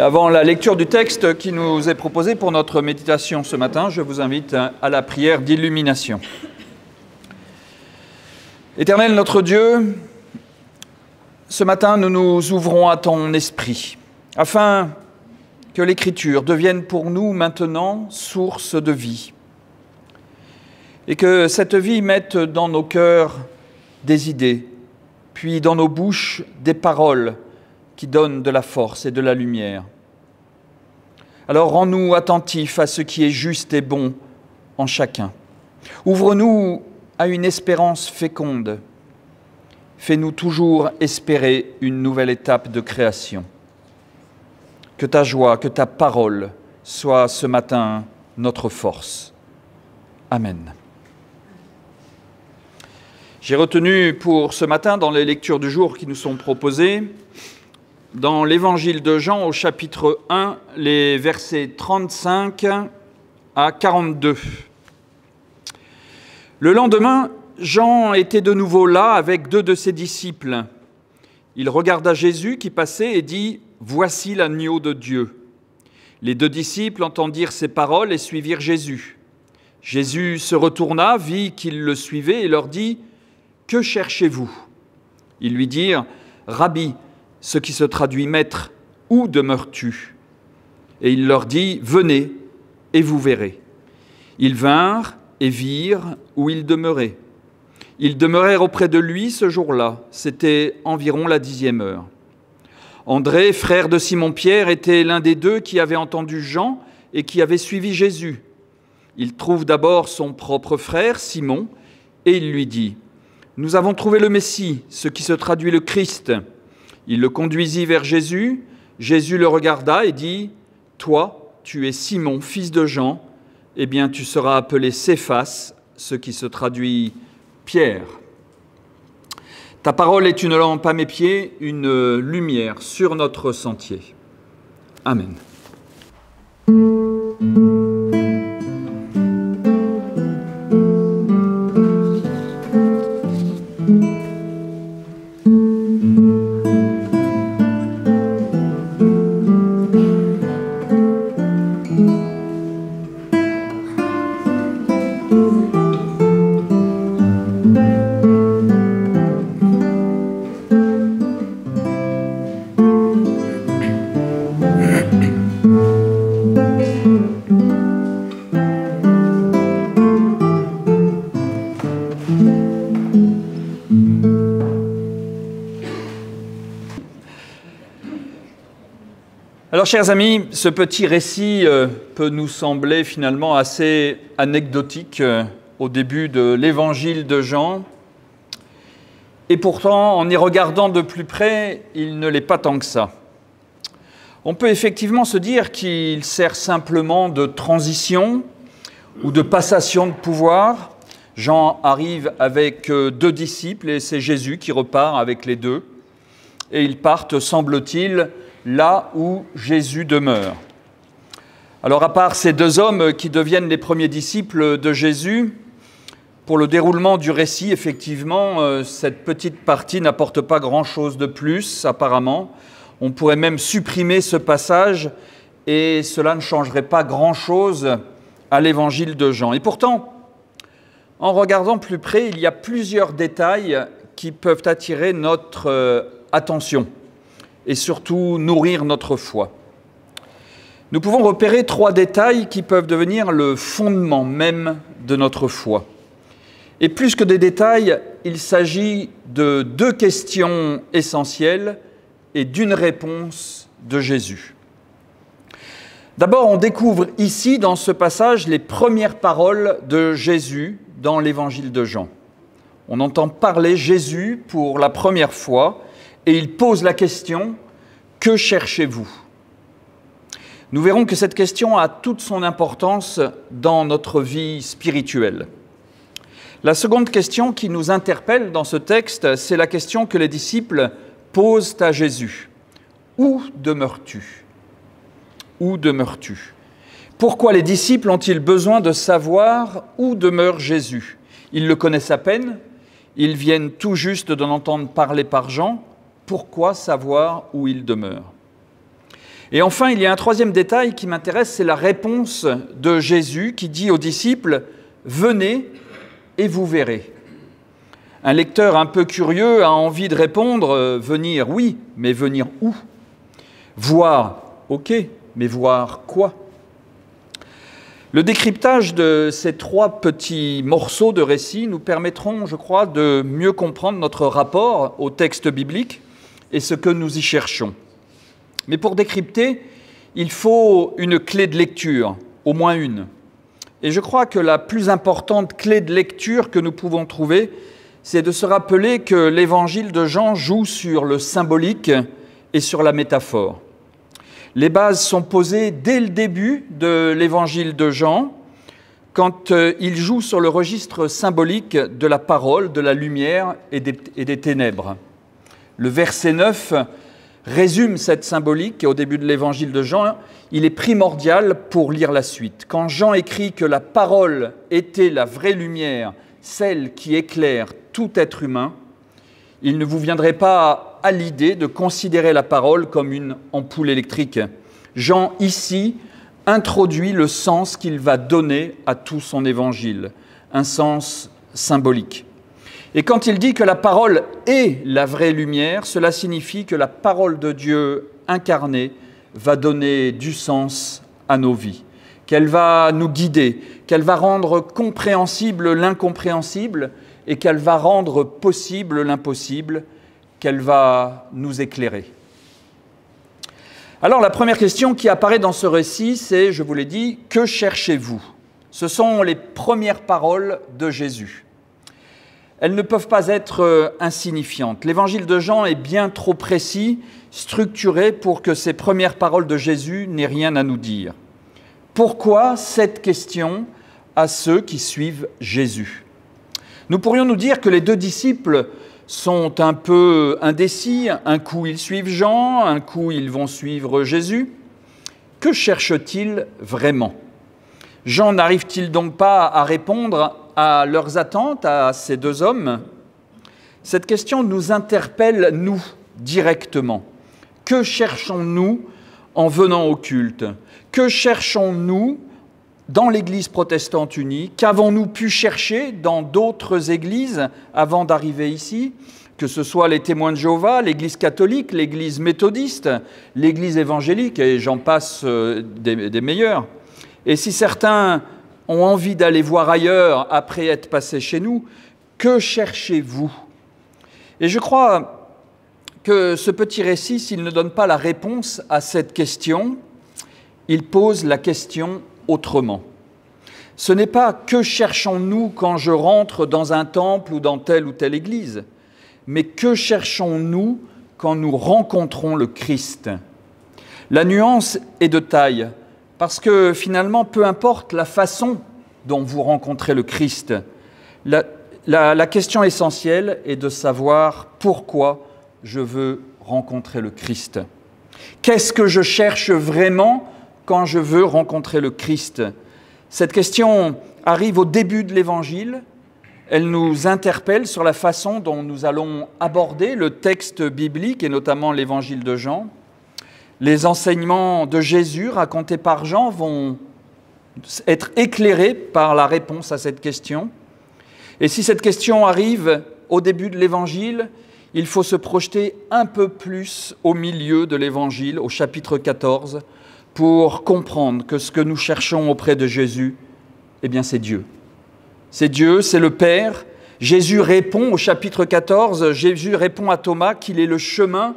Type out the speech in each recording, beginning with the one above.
Et avant la lecture du texte qui nous est proposé pour notre méditation ce matin, je vous invite à la prière d'illumination. Éternel notre Dieu, ce matin nous nous ouvrons à ton esprit, afin que l'Écriture devienne pour nous maintenant source de vie, et que cette vie mette dans nos cœurs des idées, puis dans nos bouches des paroles qui donnent de la force et de la lumière. Alors rends-nous attentifs à ce qui est juste et bon en chacun. Ouvre-nous à une espérance féconde. Fais-nous toujours espérer une nouvelle étape de création. Que ta joie, que ta parole soit ce matin notre force. Amen. J'ai retenu pour ce matin, dans les lectures du jour qui nous sont proposées, dans l'Évangile de Jean au chapitre 1, les versets 35 à 42. Le lendemain, Jean était de nouveau là avec 2 de ses disciples. Il regarda Jésus qui passait et dit « Voici l'agneau de Dieu ». Les 2 disciples entendirent ces paroles et suivirent Jésus. Jésus se retourna, vit qu'ils le suivaient et leur dit « Que cherchez-vous » Ils lui dirent « Rabbi », ce qui se traduit « Maître », où demeures-tu ? Et il leur dit « Venez et vous verrez ». Ils vinrent et virent où il demeurait. Ils demeurèrent auprès de lui ce jour-là. C'était environ la 10e heure. André, frère de Simon-Pierre, était l'un des 2 qui avait entendu Jean et qui avait suivi Jésus. Il trouve d'abord son propre frère, Simon, et il lui dit « Nous avons trouvé le Messie, ce qui se traduit le Christ ». Il le conduisit vers Jésus. Jésus le regarda et dit « Toi, tu es Simon, fils de Jean, eh bien tu seras appelé Céphas, ce qui se traduit Pierre. Ta parole est une lampe à mes pieds, une lumière sur notre sentier. Amen. » Alors, chers amis, ce petit récit peut nous sembler finalement assez anecdotique au début de l'évangile de Jean. Et pourtant, en y regardant de plus près, il ne l'est pas tant que ça. On peut effectivement se dire qu'il sert simplement de transition ou de passation de pouvoir. Jean arrive avec 2 disciples et c'est Jésus qui repart avec les 2. Et ils partent, semble-t-il, là où Jésus demeure. Alors, à part ces 2 hommes qui deviennent les premiers disciples de Jésus, pour le déroulement du récit, effectivement, cette petite partie n'apporte pas grand-chose de plus, apparemment. On pourrait même supprimer ce passage et cela ne changerait pas grand-chose à l'évangile de Jean. Et pourtant, en regardant plus près, il y a plusieurs détails qui peuvent attirer notre attention et surtout nourrir notre foi. Nous pouvons repérer 3 détails qui peuvent devenir le fondement même de notre foi. Et plus que des détails, il s'agit de 2 questions essentielles et d'une réponse de Jésus. D'abord, on découvre ici, dans ce passage, les premières paroles de Jésus dans l'évangile de Jean. On entend parler Jésus pour la première fois et il pose la question « Que cherchez-vous » Nous verrons que cette question a toute son importance dans notre vie spirituelle. La seconde question qui nous interpelle dans ce texte, c'est la question que les disciples posent à Jésus. « Où demeures-tu » Où demeures-tu ? Pourquoi les disciples ont-ils besoin de savoir où demeure Jésus ? Ils le connaissent à peine, ils viennent tout juste d'en entendre parler par Jean. Pourquoi savoir où il demeure ? Et enfin, il y a un troisième détail qui m'intéresse, c'est la réponse de Jésus qui dit aux disciples « Venez et vous verrez ». Un lecteur un peu curieux a envie de répondre « Venir, oui, mais venir où ? Voir, ok, mais voir quoi ?» Le décryptage de ces trois petits morceaux de récit nous permettront, je crois, de mieux comprendre notre rapport au texte biblique et ce que nous y cherchons. Mais pour décrypter, il faut une clé de lecture, au moins une. Et je crois que la plus importante clé de lecture que nous pouvons trouver, c'est de se rappeler que l'évangile de Jean joue sur le symbolique et sur la métaphore. Les bases sont posées dès le début de l'évangile de Jean, quand il joue sur le registre symbolique de la parole, de la lumière et des ténèbres. Le verset 9 résume cette symbolique et au début de l'évangile de Jean, il est primordial pour lire la suite. Quand Jean écrit que la parole était la vraie lumière, celle qui éclaire tout être humain, il ne vous viendrait pas à l'idée de considérer la parole comme une ampoule électrique. Jean, ici, introduit le sens qu'il va donner à tout son évangile, un sens symbolique. Et quand il dit que la parole est la vraie lumière, cela signifie que la parole de Dieu incarnée va donner du sens à nos vies, qu'elle va nous guider, qu'elle va rendre compréhensible l'incompréhensible et qu'elle va rendre possible l'impossible, qu'elle va nous éclairer. Alors la première question qui apparaît dans ce récit, c'est, je vous l'ai dit, que cherchez-vous ? Ce sont les premières paroles de Jésus. Elles ne peuvent pas être insignifiantes. L'évangile de Jean est bien trop précis, structuré pour que ces premières paroles de Jésus n'aient rien à nous dire. Pourquoi cette question à ceux qui suivent Jésus ? Nous pourrions nous dire que les deux disciples sont un peu indécis. Un coup, ils suivent Jean, un coup, ils vont suivre Jésus. Que cherchent-ils vraiment ? Jean n'arrive-t-il donc pas à répondre à leurs attentes, à ces deux hommes ? Cette question nous interpelle, nous, directement. Que cherchons-nous en venant au culte ? Que cherchons-nous dans l'Église protestante unie? Qu'avons-nous pu chercher dans d'autres églises avant d'arriver ici? Que ce soit les témoins de Jéhovah, l'Église catholique, l'Église méthodiste, l'Église évangélique, et j'en passe des meilleurs. Et si certains ont envie d'aller voir ailleurs après être passés chez nous, que cherchez-vous ? Et je crois que ce petit récit, s'il ne donne pas la réponse à cette question, il pose la question autrement. Ce n'est pas « que cherchons-nous quand je rentre dans un temple ou dans telle ou telle église », mais « que cherchons-nous quand nous rencontrons le Christ ?» La nuance est de taille, parce que finalement, peu importe la façon dont vous rencontrez le Christ, la question essentielle est de savoir pourquoi je veux rencontrer le Christ. Qu'est-ce que je cherche vraiment quand je veux rencontrer le Christ ? Cette question arrive au début de l'Évangile. Elle nous interpelle sur la façon dont nous allons aborder le texte biblique et notamment l'Évangile de Jean. Les enseignements de Jésus racontés par Jean vont être éclairés par la réponse à cette question. Et si cette question arrive au début de l'Évangile, il faut se projeter un peu plus au milieu de l'Évangile, au chapitre 14, pour comprendre que ce que nous cherchons auprès de Jésus, eh bien c'est Dieu. C'est Dieu, c'est le Père. Jésus répond au chapitre 14, Jésus répond à Thomas qu'il est le chemin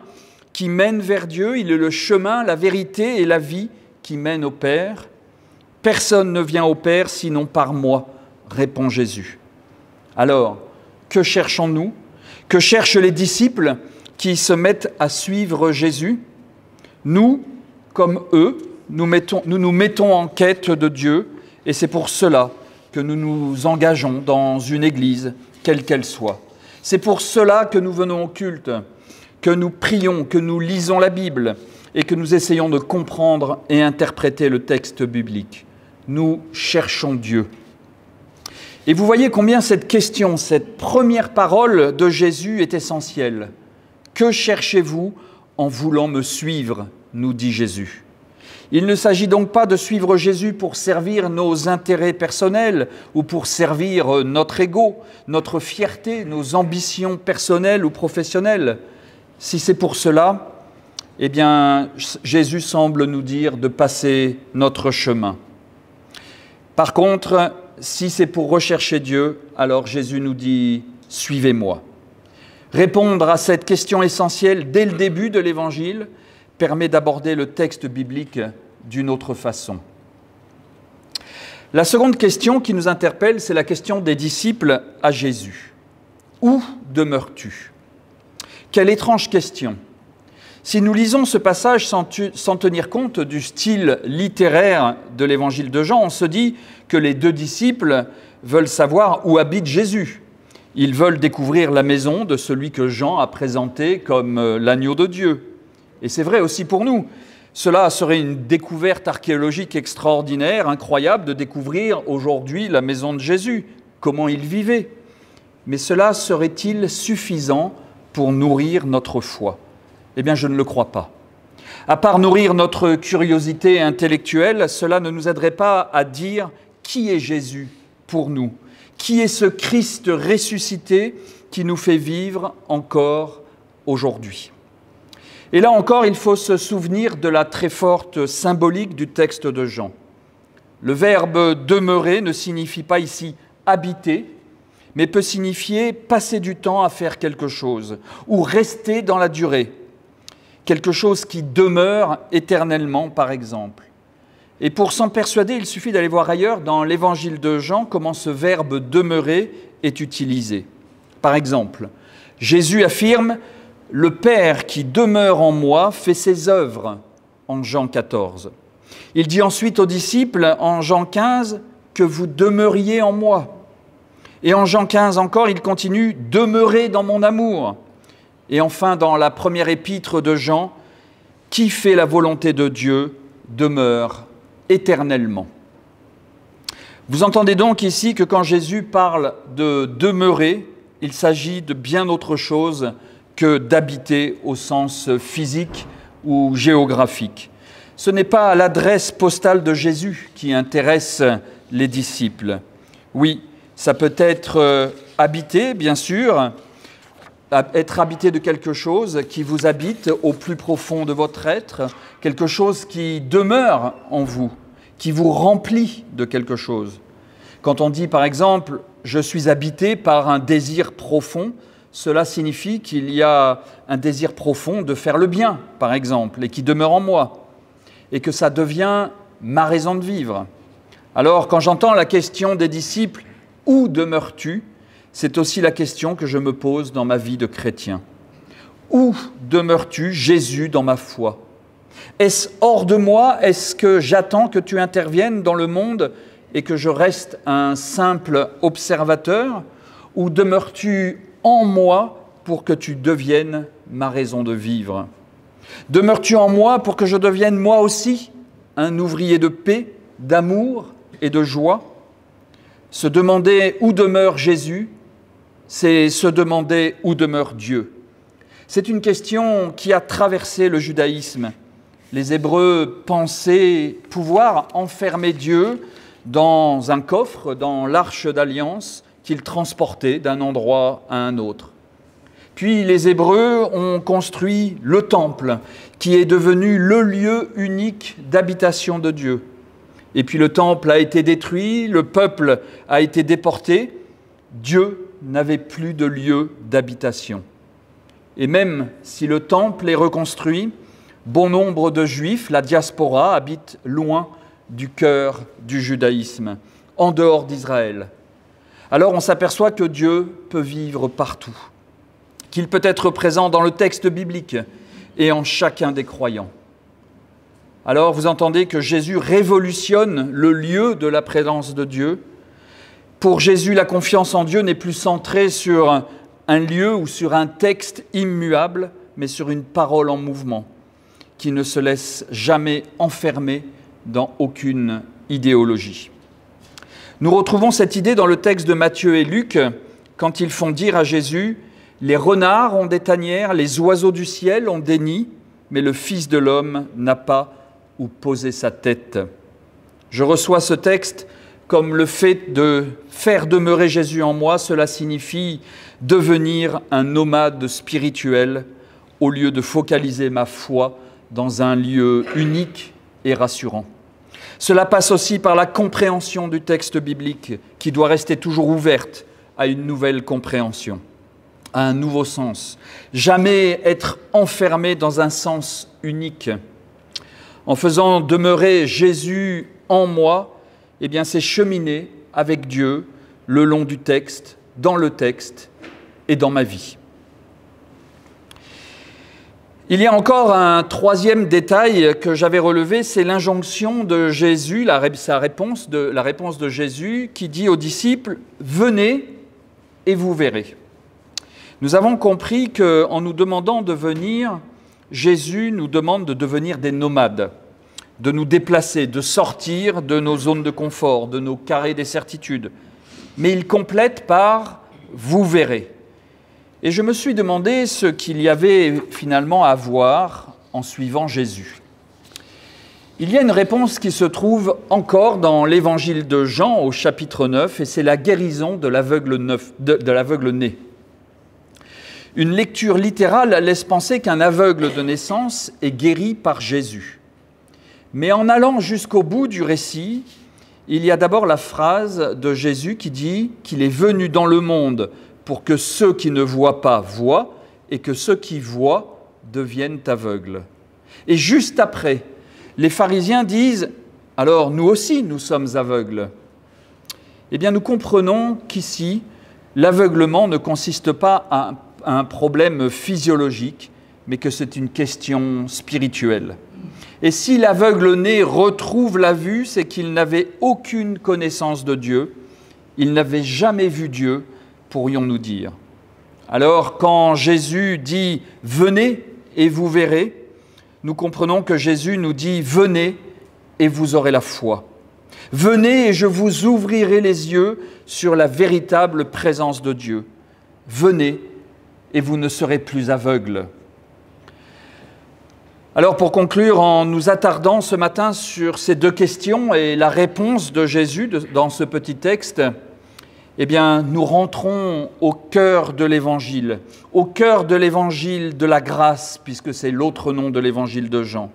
qui mène vers Dieu, il est le chemin, la vérité et la vie qui mènent au Père. Personne ne vient au Père sinon par moi, répond Jésus. Alors, que cherchons-nous ? Que cherchent les disciples qui se mettent à suivre Jésus ? Nous, comme eux, nous nous mettons en quête de Dieu et c'est pour cela que nous nous engageons dans une église, quelle qu'elle soit. C'est pour cela que nous venons au culte, que nous prions, que nous lisons la Bible et que nous essayons de comprendre et interpréter le texte biblique. Nous cherchons Dieu. Et vous voyez combien cette question, cette première parole de Jésus est essentielle. Que cherchez-vous en voulant me suivre, nous dit Jésus. Il ne s'agit donc pas de suivre Jésus pour servir nos intérêts personnels ou pour servir notre ego, notre fierté, nos ambitions personnelles ou professionnelles. Si c'est pour cela, eh bien, Jésus semble nous dire de passer notre chemin. Par contre, si c'est pour rechercher Dieu, alors Jésus nous dit « Suivez-moi ». Répondre à cette question essentielle dès le début de l'Évangile permet d'aborder le texte biblique d'une autre façon. La seconde question qui nous interpelle, c'est la question des disciples à Jésus. Où demeures-tu ? Quelle étrange question. Si nous lisons ce passage sans tenir compte du style littéraire de l'Évangile de Jean, on se dit que les deux disciples veulent savoir où habite Jésus. Ils veulent découvrir la maison de celui que Jean a présenté comme l'agneau de Dieu. Et c'est vrai aussi pour nous. Cela serait une découverte archéologique extraordinaire, incroyable, de découvrir aujourd'hui la maison de Jésus, comment il vivait. Mais cela serait-il suffisant pour nourrir notre foi ? Eh bien, je ne le crois pas. À part nourrir notre curiosité intellectuelle, cela ne nous aiderait pas à dire qui est Jésus pour nous, qui est ce Christ ressuscité qui nous fait vivre encore aujourd'hui. Et là encore, il faut se souvenir de la très forte symbolique du texte de Jean. Le verbe « demeurer » ne signifie pas ici « habiter », mais peut signifier passer du temps à faire quelque chose ou rester dans la durée. Quelque chose qui demeure éternellement, par exemple. Et pour s'en persuader, il suffit d'aller voir ailleurs dans l'Évangile de Jean comment ce verbe « demeurer » est utilisé. Par exemple, Jésus affirme « Le Père qui demeure en moi fait ses œuvres » en Jean 14. Il dit ensuite aux disciples en Jean 15 « que vous demeuriez en moi ». Et en Jean 15 encore, il continue « demeurez dans mon amour ». Et enfin, dans la première épître de Jean, « Qui fait la volonté de Dieu demeure éternellement ». Vous entendez donc ici que quand Jésus parle de demeurer, il s'agit de bien autre chose que d'habiter au sens physique ou géographique. Ce n'est pas l'adresse postale de Jésus qui intéresse les disciples. Oui, ça peut être habiter, bien sûr, être habité de quelque chose qui vous habite au plus profond de votre être, quelque chose qui demeure en vous, qui vous remplit de quelque chose. Quand on dit par exemple « je suis habité par un désir profond », cela signifie qu'il y a un désir profond de faire le bien, par exemple, et qui demeure en moi, et que ça devient ma raison de vivre. Alors, quand j'entends la question des disciples « où demeures-tu ?» c'est aussi la question que je me pose dans ma vie de chrétien. Où demeures-tu, Jésus, dans ma foi ? Est-ce hors de moi ? Est-ce que j'attends que tu interviennes dans le monde et que je reste un simple observateur ? Ou demeures-tu en moi pour que tu deviennes ma raison de vivre ? Demeures-tu en moi pour que je devienne moi aussi un ouvrier de paix, d'amour et de joie ? Se demander où demeure Jésus, c'est se demander où demeure Dieu. C'est une question qui a traversé le judaïsme. Les Hébreux pensaient pouvoir enfermer Dieu dans un coffre, dans l'arche d'alliance qu'ils transportaient d'un endroit à un autre. Puis les Hébreux ont construit le temple, qui est devenu le lieu unique d'habitation de Dieu. Et puis le temple a été détruit, le peuple a été déporté, Dieu n'avait plus de lieu d'habitation. Et même si le temple est reconstruit, bon nombre de Juifs, la diaspora, habitent loin du cœur du judaïsme, en dehors d'Israël. Alors on s'aperçoit que Dieu peut vivre partout, qu'il peut être présent dans le texte biblique et en chacun des croyants. Alors vous entendez que Jésus révolutionne le lieu de la présence de Dieu. Pour Jésus, la confiance en Dieu n'est plus centrée sur un lieu ou sur un texte immuable, mais sur une parole en mouvement, qui ne se laisse jamais enfermer dans aucune idéologie. Nous retrouvons cette idée dans le texte de Matthieu et Luc, quand ils font dire à Jésus « Les renards ont des tanières, les oiseaux du ciel ont des nids, mais le Fils de l'homme n'a pas où poser sa tête. Je reçois ce texte comme le fait de faire demeurer Jésus en moi, cela signifie devenir un nomade spirituel au lieu de focaliser ma foi dans un lieu unique et rassurant. Cela passe aussi par la compréhension du texte biblique qui doit rester toujours ouverte à une nouvelle compréhension, à un nouveau sens. Jamais être enfermé dans un sens unique. En faisant demeurer Jésus en moi, eh bien, c'est cheminer avec Dieu le long du texte, dans le texte et dans ma vie. Il y a encore un troisième détail que j'avais relevé, c'est l'injonction de Jésus, la réponse de Jésus qui dit aux disciples « Venez et vous verrez ». Nous avons compris qu'en nous demandant de venir, Jésus nous demande de devenir des nomades, de nous déplacer, de sortir de nos zones de confort, de nos carrés des certitudes. Mais il complète par « vous verrez ». Et je me suis demandé ce qu'il y avait finalement à voir en suivant Jésus. Il y a une réponse qui se trouve encore dans l'évangile de Jean au chapitre 9, et c'est la guérison de l'aveugle né. Une lecture littérale laisse penser qu'un aveugle de naissance est guéri par Jésus. Mais en allant jusqu'au bout du récit, il y a d'abord la phrase de Jésus qui dit qu'il est venu dans le monde pour que ceux qui ne voient pas voient et que ceux qui voient deviennent aveugles. Et juste après, les pharisiens disent « Alors nous aussi, nous sommes aveugles ». Eh bien, nous comprenons qu'ici, l'aveuglement ne consiste pas à un problème physiologique, mais que c'est une question spirituelle. Et si l'aveugle-né retrouve la vue, c'est qu'il n'avait aucune connaissance de Dieu, il n'avait jamais vu Dieu, pourrions-nous dire. Alors, quand Jésus dit « Venez et vous verrez », nous comprenons que Jésus nous dit « Venez et vous aurez la foi. Venez et je vous ouvrirai les yeux sur la véritable présence de Dieu. Venez et vous ne serez plus aveugles. » Alors, pour conclure, en nous attardant ce matin sur ces deux questions et la réponse de Jésus dans ce petit texte, eh bien, nous rentrons au cœur de l'Évangile de la grâce, puisque c'est l'autre nom de l'Évangile de Jean.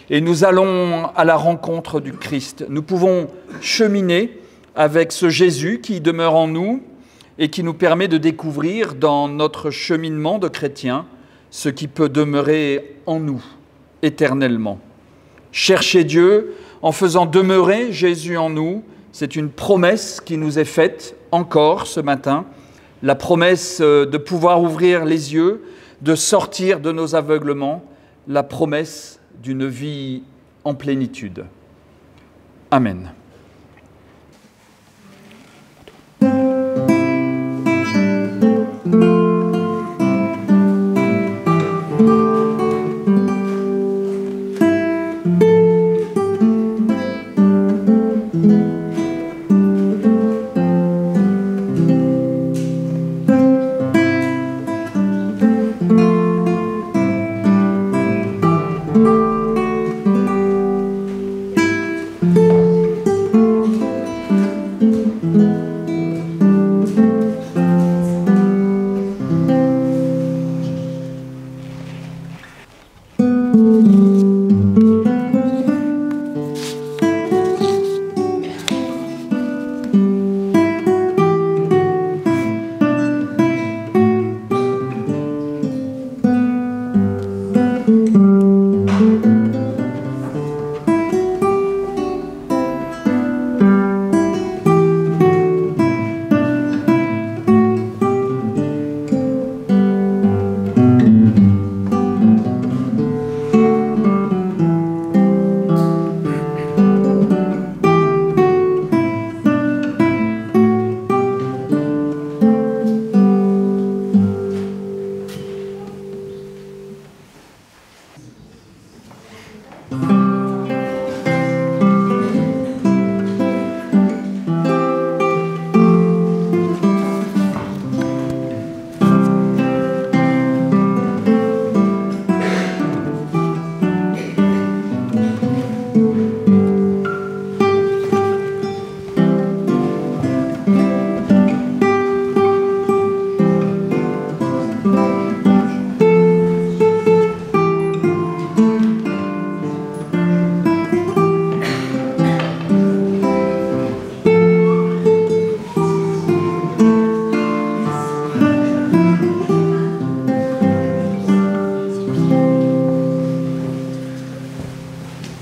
Et nous allons à la rencontre du Christ. Nous pouvons cheminer avec ce Jésus qui demeure en nous et qui nous permet de découvrir dans notre cheminement de chrétien ce qui peut demeurer en nous éternellement. Chercher Dieu en faisant demeurer Jésus en nous, c'est une promesse qui nous est faite encore ce matin, la promesse de pouvoir ouvrir les yeux, de sortir de nos aveuglements, la promesse d'une vie en plénitude. Amen.